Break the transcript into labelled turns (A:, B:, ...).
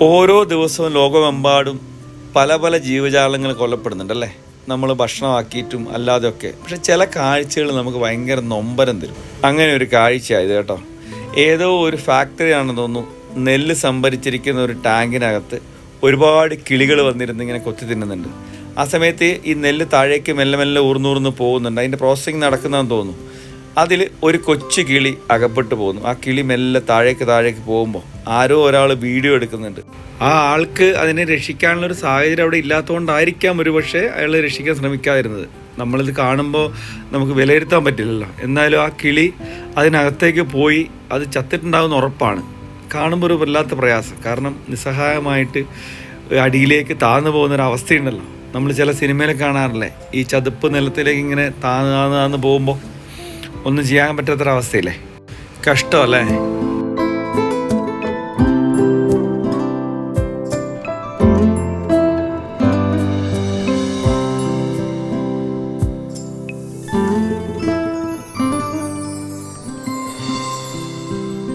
A: ഓരോ ദിവസവും ലോകമെമ്പാടും പല പല ജീവജാലങ്ങൾ കൊല്ലപ്പെടുന്നുണ്ടല്ലേ. നമ്മൾ ഭക്ഷണമാക്കിയിട്ടും അല്ലാതെയൊക്കെ. പക്ഷെ ചില കാഴ്ചകൾ നമുക്ക് ഭയങ്കര നൊമ്പരം തരും. അങ്ങനെ ഒരു കാഴ്ചയായത് കേട്ടോ. ഏതോ ഒരു ഫാക്ടറി ആണെന്ന് തോന്നുന്നു. നെല്ല് സംഭരിച്ചിരിക്കുന്ന ഒരു ടാങ്കിനകത്ത് ഒരുപാട് കിളികൾ വന്നിരുന്ന് ഇങ്ങനെ കൊത്തി തിന്നുന്നുണ്ട്. ആ സമയത്ത് ഈ നെല്ല് താഴേക്ക് മെല്ലെ മെല്ലെ ഊർന്നൂർന്ന് പോകുന്നുണ്ട്. അതിൻ്റെ പ്രോസസ്സിങ് നടക്കുന്നതെന്ന് തോന്നുന്നു. അതിൽ ഒരു കൊച്ചു കിളി അകപ്പെട്ടു പോകുന്നു. ആ കിളി മെല്ലെ താഴേക്ക് പോകുമ്പോൾ ആരോ ഒരാൾ വീഡിയോ എടുക്കുന്നുണ്ട്. ആ ആൾക്ക് അതിനെ രക്ഷിക്കാനുള്ളൊരു സാഹചര്യം അവിടെ ഇല്ലാത്തതുകൊണ്ടായിരിക്കാം ഒരുപക്ഷെ അയാൾ രക്ഷിക്കാൻ ശ്രമിക്കാതിരുന്നത്. നമ്മളിത് കാണുമ്പോൾ നമുക്ക് വിലയിരുത്താൻ പറ്റില്ലല്ലോ. എന്നാലും ആ കിളി അതിനകത്തേക്ക് പോയി അത് ചത്തിട്ടുണ്ടാകുന്ന ഉറപ്പാണ്. കാണുമ്പോൾ ഒരു വല്ലാത്ത പ്രയാസം. കാരണം നിസ്സഹായമായിട്ട് അടിയിലേക്ക് താഴ്ന്നു പോകുന്നൊരവസ്ഥയുണ്ടല്ലോ. നമ്മൾ ചില സിനിമയിൽ കാണാറില്ലേ, ഈ ചതുപ്പ് നിലത്തിലേക്ക് ഇങ്ങനെ താന്ന് പോകുമ്പോൾ ഒന്നും ചെയ്യാൻ പറ്റാത്തൊരവസ്ഥയില്ലേ. കഷ്ടമല്ലേ.